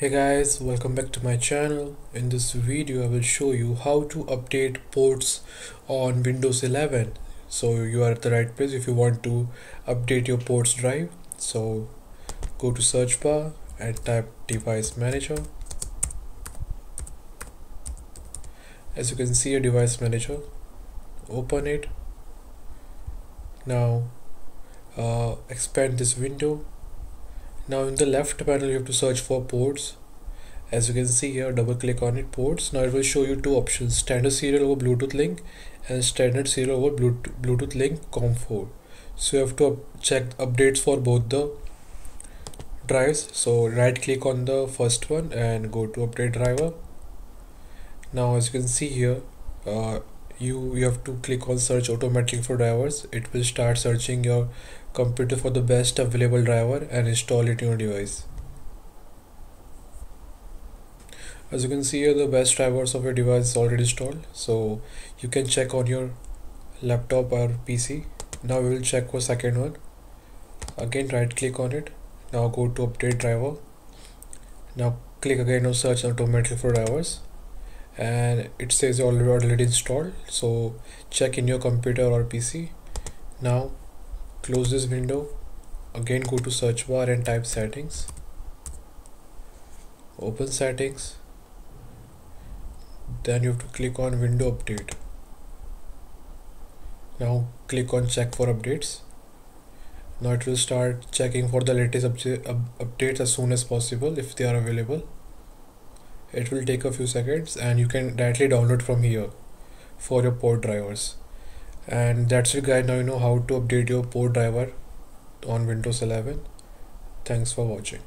Hey guys, welcome back to my channel. In this video I will show you how to update ports on Windows 11. So you are at the right place if you want to update your ports drive. So go to search bar and type device manager. As you can see, a device manager, open it. Now expand this window. Now in the left panel you have to search for ports. As you can see here, double click on it, ports. Now it will show you two options: standard serial over Bluetooth link and standard serial over Bluetooth link COM4. So you have to check updates for both the drives. So right click on the first one and go to update driver. Now as you can see here, you have to click on search automatically for drivers. It will start searching your computer for the best available driver and install it in your device. As you can see here, the best drivers of your device is already installed, so you can check on your laptop or PC. Now we will check for second one. Again right click on it. Now go to update driver. Now click again on search automatically for drivers, and it says already installed, so check in your computer or PC. Now close this window. Again go to search bar and type settings. Open settings. Then you have to click on window update. Now click on check for updates. Now it will start checking for the latest updates as soon as possible if they are available. It will take a few seconds and you can directly download from here for your port drivers. And that's it guys, now you know how to update your port driver on Windows 11. Thanks for watching.